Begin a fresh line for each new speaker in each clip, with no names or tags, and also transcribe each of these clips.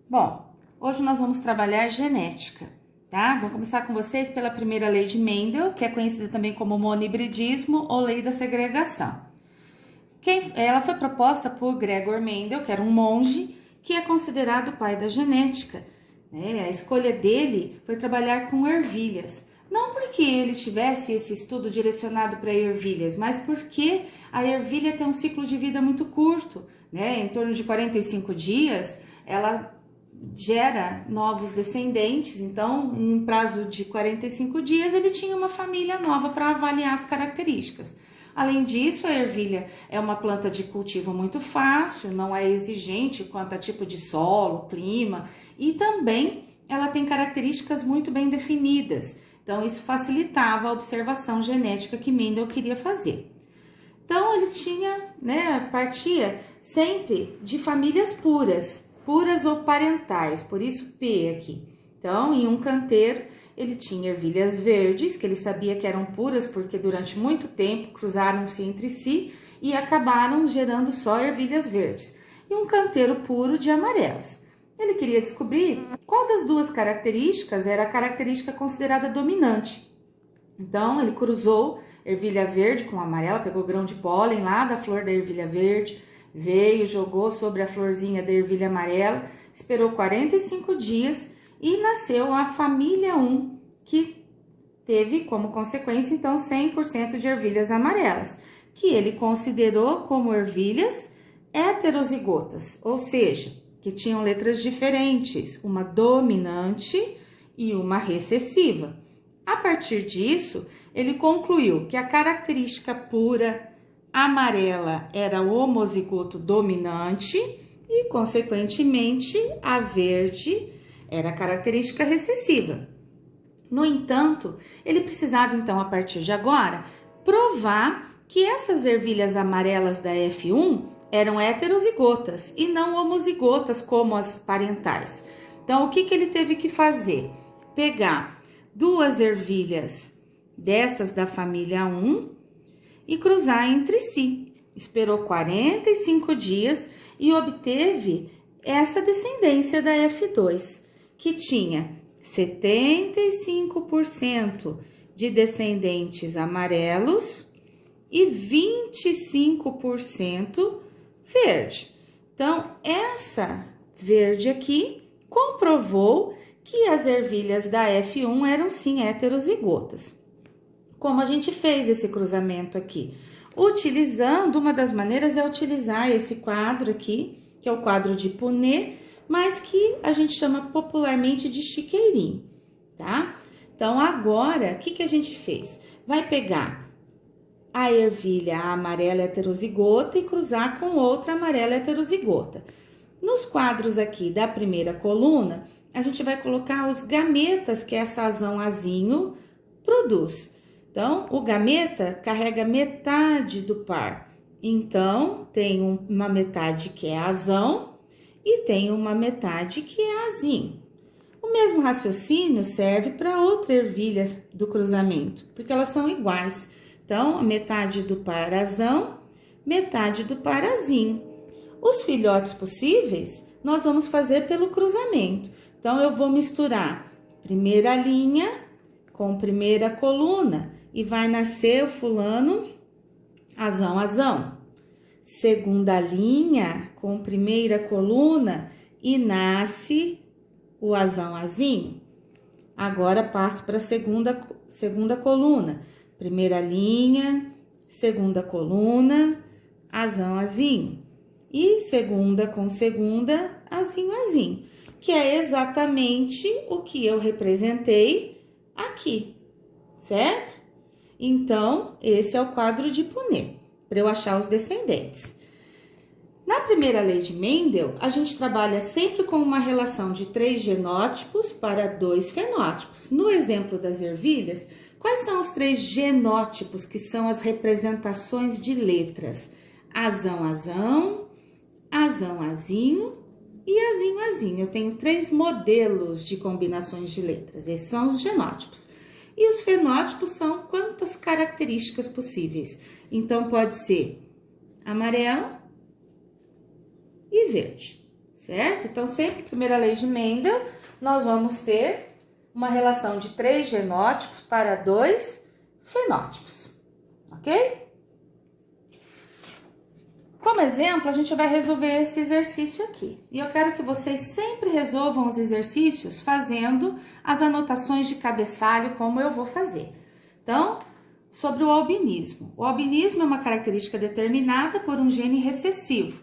Bom, hoje nós vamos trabalhar genética, tá? Vou começar com vocês pela primeira lei de Mendel, que é conhecida também como monohibridismo ou lei da segregação. Ela foi proposta por Gregor Mendel, que era um monge, que é considerado o pai da genética, né? A escolha dele foi trabalhar com ervilhas. Não porque ele tivesse esse estudo direcionado para ervilhas, mas porque a ervilha tem um ciclo de vida muito curto, né? Em torno de 45 dias, ela gera novos descendentes. Então, em um prazo de 45 dias, ele tinha uma família nova para avaliar as características. Além disso, a ervilha é uma planta de cultivo muito fácil, não é exigente quanto a tipo de solo, clima, e também ela tem características muito bem definidas. Então, isso facilitava a observação genética que Mendel queria fazer. Então, ele partia sempre de famílias puras ou parentais, por isso P aqui. Então, em um canteiro, ele tinha ervilhas verdes, que ele sabia que eram puras, porque durante muito tempo cruzaram-se entre si e acabaram gerando só ervilhas verdes. E um canteiro puro de amarelas. Ele queria descobrir qual das duas características era a característica considerada dominante. Então, ele cruzou ervilha verde com amarela, pegou grão de pólen lá da flor da ervilha verde, veio, jogou sobre a florzinha da ervilha amarela, esperou 45 dias e nasceu a família 1, que teve como consequência, então, 100% de ervilhas amarelas, que ele considerou como ervilhas heterozigotas, ou seja, que tinham letras diferentes, uma dominante e uma recessiva. A partir disso, ele concluiu que a característica pura amarela era o homozigoto dominante e, consequentemente, a verde era a característica recessiva. No entanto, ele precisava, então, a partir de agora, provar que essas ervilhas amarelas da F1 eram heterozigotas e não homozigotas como as parentais. Então, o que ele teve que fazer? Pegar duas ervilhas dessas da família 1 e cruzar entre si. Esperou 45 dias e obteve essa descendência da F2, que tinha 75% de descendentes amarelos e 25% verde. Então, essa verde aqui comprovou que as ervilhas da F1 eram sim heterozigotas. Como a gente fez esse cruzamento aqui? Utilizando, uma das maneiras é utilizar esse quadro aqui, que é o quadro de Punnett, mas que a gente chama popularmente de chiqueirinho, tá? Então, agora, o que a gente fez? Vai pegar a ervilha amarela heterozigota e cruzar com outra amarela heterozigota. Nos quadros aqui da primeira coluna, a gente vai colocar os gametas que essa azão azinho produz. Então, o gameta carrega metade do par. Então, tem uma metade que é azão e tem uma metade que é azinho. O mesmo raciocínio serve para outra ervilha do cruzamento, porque elas são iguais. Então, metade do par azão, metade do par azinho. Os filhotes possíveis, nós vamos fazer pelo cruzamento. Então, eu vou misturar primeira linha com primeira coluna e vai nascer o fulano azão, azão. Segunda linha com primeira coluna e nasce o azão, azinho. Agora, passo para a segunda coluna. Primeira linha, segunda coluna, azão, azinho. E segunda com segunda, azinho, azinho. Que é exatamente o que eu representei aqui, certo? Então, esse é o quadro de Punnett, para eu achar os descendentes. Na primeira lei de Mendel, a gente trabalha sempre com uma relação de 3 genótipos para 2 fenótipos. No exemplo das ervilhas, quais são os 3 genótipos, que são as representações de letras? Azão, azão, azão, azinho e azinho, azinho. Eu tenho 3 modelos de combinações de letras. Esses são os genótipos. E os fenótipos são quantas características possíveis. Então, pode ser amarelo e verde, certo? Então, sempre primeira lei de Mendel, nós vamos ter uma relação de 3 genótipos para 2 fenótipos, ok? Como exemplo, a gente vai resolver esse exercício aqui. E eu quero que vocês sempre resolvam os exercícios fazendo as anotações de cabeçalho, como eu vou fazer. Então, sobre o albinismo. O albinismo é uma característica determinada por um gene recessivo.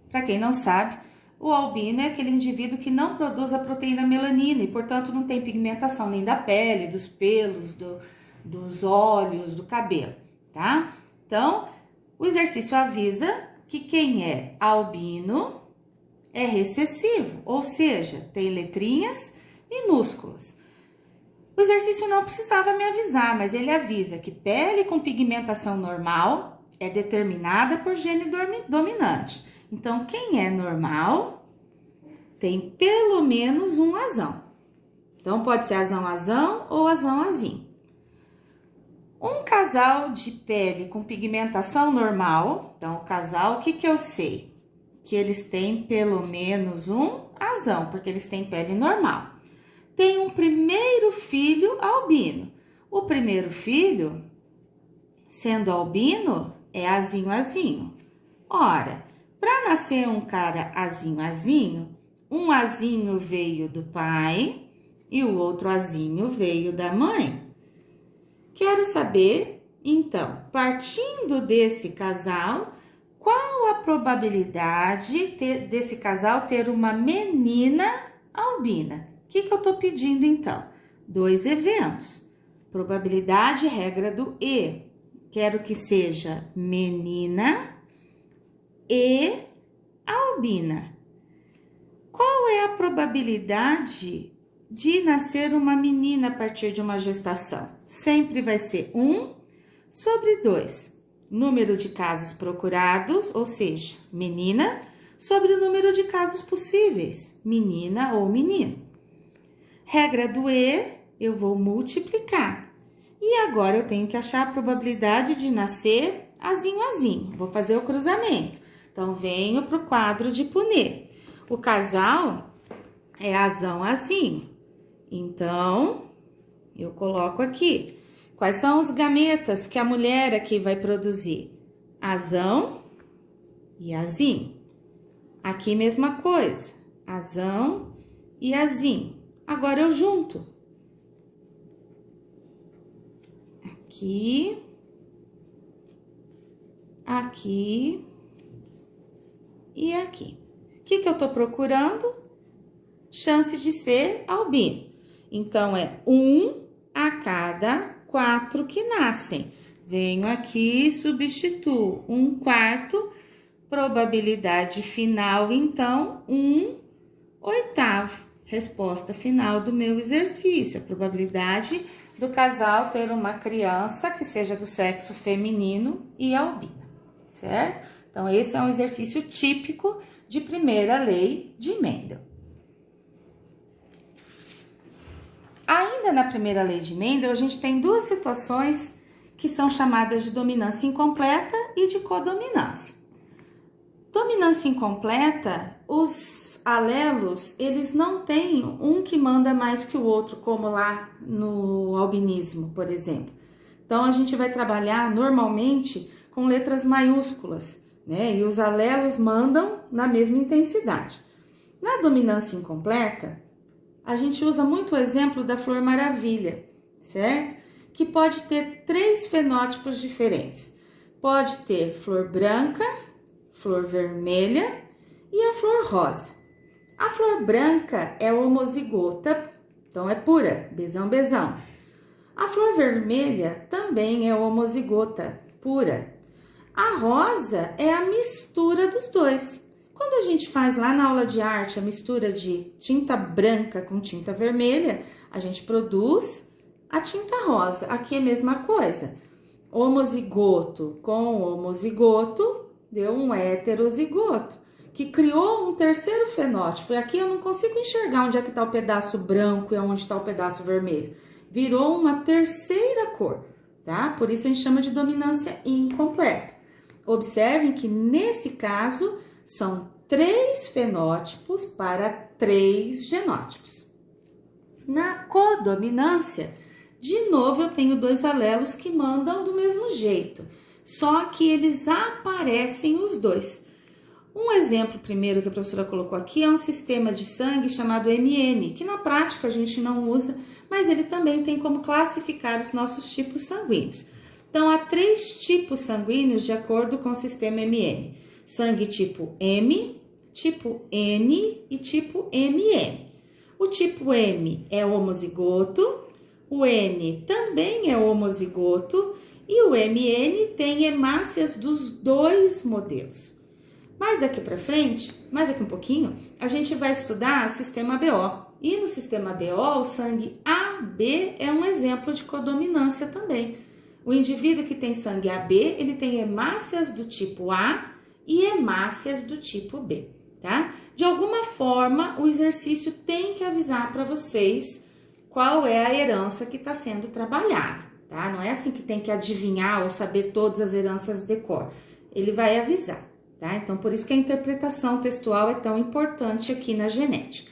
Para quem não sabe, o albino é aquele indivíduo que não produz a proteína melanina e, portanto, não tem pigmentação nem da pele, dos pelos, dos olhos, do cabelo, tá? Então, o exercício avisa que quem é albino é recessivo, ou seja, tem letrinhas minúsculas. O exercício não precisava me avisar, mas ele avisa que pele com pigmentação normal é determinada por gene dominante. Então, quem é normal tem pelo menos um azão. Então, pode ser azão-azão ou azão-azinho. Um casal de pele com pigmentação normal, então, o casal, o que eu sei? Que eles têm pelo menos um azão, porque eles têm pele normal. Tem um primeiro filho albino. O primeiro filho, sendo albino, é azinho-azinho. Ora, para nascer um cara azinho-azinho, um azinho veio do pai e o outro azinho veio da mãe. Quero saber, então, partindo desse casal, qual a probabilidade desse casal ter uma menina albina? O que eu tô pedindo, então? 2 eventos. Probabilidade, regra do E. Quero que seja menina e albina. Qual é a probabilidade de nascer uma menina a partir de uma gestação? Sempre vai ser 1 sobre 2. Número de casos procurados, ou seja, menina, sobre o número de casos possíveis, menina ou menino. Regra do E, eu vou multiplicar. E agora eu tenho que achar a probabilidade de nascer azinho-azinho. Vou fazer o cruzamento. Então, venho para o quadro de Punnett. O casal é azão-azinho. Então, eu coloco aqui. Quais são os gametas que a mulher aqui vai produzir? Azão e azinho. Aqui, mesma coisa. Azão e azinho. Agora, eu junto. Aqui. Aqui. E aqui. O que eu tô procurando? Chance de ser albino. Então, é 1 a cada 4 que nascem. Venho aqui e substituo 1/4. Probabilidade final, então, 1/8. Resposta final do meu exercício. A probabilidade do casal ter uma criança que seja do sexo feminino e albina, certo? Então, esse é um exercício típico de primeira lei de Mendel. Ainda na primeira lei de Mendel, a gente tem 2 situações que são chamadas de dominância incompleta e de codominância. Dominância incompleta, os alelos, eles não têm um que manda mais que o outro, como lá no albinismo, por exemplo. Então, a gente vai trabalhar normalmente com letras maiúsculas, né? E os alelos mandam na mesma intensidade. Na dominância incompleta, a gente usa muito o exemplo da flor maravilha, certo? Que pode ter 3 fenótipos diferentes. Pode ter flor branca, flor vermelha e a flor rosa. A flor branca é homozigota, então é pura, bezão-bezão. A flor vermelha também é homozigota, pura. A rosa é a mistura dos dois. Quando a gente faz lá na aula de arte a mistura de tinta branca com tinta vermelha, a gente produz a tinta rosa. Aqui é a mesma coisa. Homozigoto com homozigoto deu um heterozigoto, que criou um terceiro fenótipo. E aqui eu não consigo enxergar onde é que está o pedaço branco e onde está o pedaço vermelho. Virou uma terceira cor, tá? Por isso a gente chama de dominância incompleta. Observem que nesse caso são 3 fenótipos para 3 genótipos. Na codominância, de novo eu tenho 2 alelos que mandam do mesmo jeito, só que eles aparecem os dois. Um exemplo primeiro que a professora colocou aqui é um sistema de sangue chamado MN, que na prática a gente não usa, mas ele também tem como classificar os nossos tipos sanguíneos. Então, há 3 tipos sanguíneos de acordo com o sistema MN. Sangue tipo M, tipo N e tipo MN. O tipo M é homozigoto, o N também é homozigoto e o MN tem hemácias dos 2 modelos. Mais daqui para frente, mais daqui um pouquinho, a gente vai estudar o sistema BO. E no sistema BO, o sangue AB é um exemplo de codominância também. O indivíduo que tem sangue AB, ele tem hemácias do tipo A e hemácias do tipo B, tá? De alguma forma, o exercício tem que avisar para vocês qual é a herança que está sendo trabalhada, tá? Não é assim que tem que adivinhar ou saber todas as heranças de cor. Ele vai avisar, tá? Então, por isso que a interpretação textual é tão importante aqui na genética.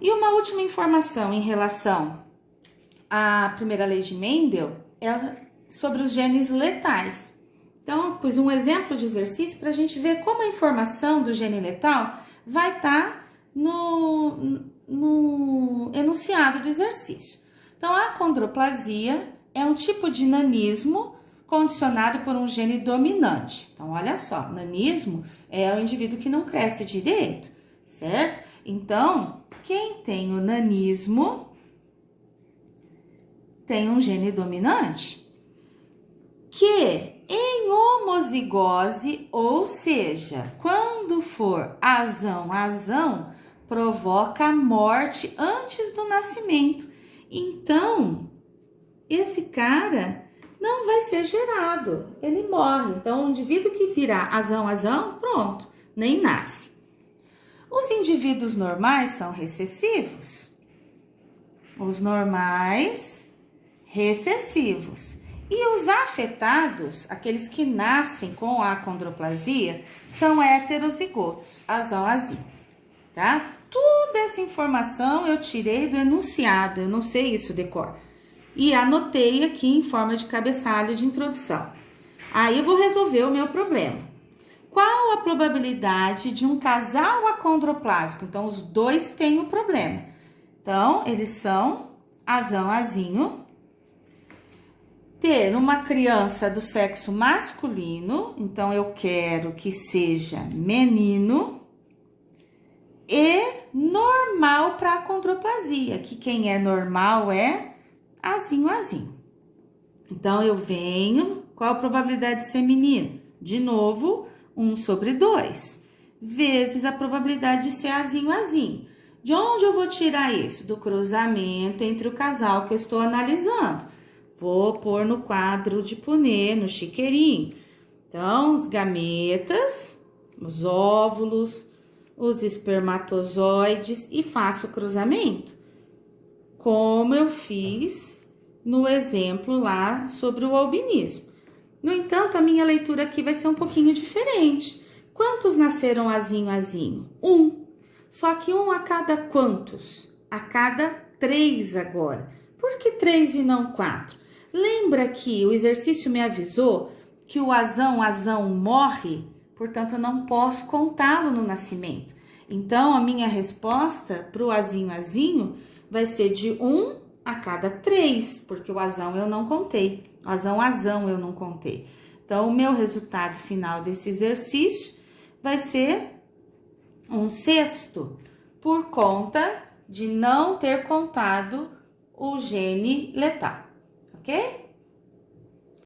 E uma última informação em relação à primeira lei de Mendel é sobre os genes letais. Então, eu pus um exemplo de exercício para a gente ver como a informação do gene letal vai estar no enunciado do exercício. Então, a acondroplasia é um tipo de nanismo condicionado por um gene dominante. Então, olha só, nanismo é o indivíduo que não cresce direito, certo? Então, quem tem o nanismo tem um gene dominante que em homozigose, ou seja, quando for azão, provoca a morte antes do nascimento. Então, esse cara não vai ser gerado, ele morre. Então, o indivíduo que virar azão, pronto, nem nasce. Os indivíduos normais são recessivos. Os normais, recessivos. E os afetados, aqueles que nascem com a acondroplasia, são heterozigotos, azinho, tá? Toda essa informação eu tirei do enunciado, eu não sei isso de cor. E anotei aqui em forma de cabeçalho de introdução. Aí eu vou resolver o meu problema. Qual a probabilidade de um casal acondroplásico? Então, os dois têm um problema. Então, eles são azinho. Ter uma criança do sexo masculino, então eu quero que seja menino, e normal para acondroplasia, que quem é normal é azinho. Então, eu venho, qual a probabilidade de ser menino? De novo, 1/2, vezes a probabilidade de ser azinho. De onde eu vou tirar isso? Do cruzamento entre o casal que eu estou analisando. Vou pôr no quadro de Punnett, no chiqueirinho. Então, os gametas, os óvulos, os espermatozoides e faço o cruzamento. Como eu fiz no exemplo lá sobre o albinismo. No entanto, a minha leitura aqui vai ser um pouquinho diferente. Quantos nasceram azinho? 1. Só que 1 a cada quantos? A cada 3 agora. Por que 3 e não 4? Lembra que o exercício me avisou que o azão morre, portanto, eu não posso contá-lo no nascimento. Então, a minha resposta para o azinho vai ser de 1 a cada 3, porque o azão eu não contei. O azão eu não contei. Então, o meu resultado final desse exercício vai ser 1/6, por conta de não ter contado o gene letal, ok?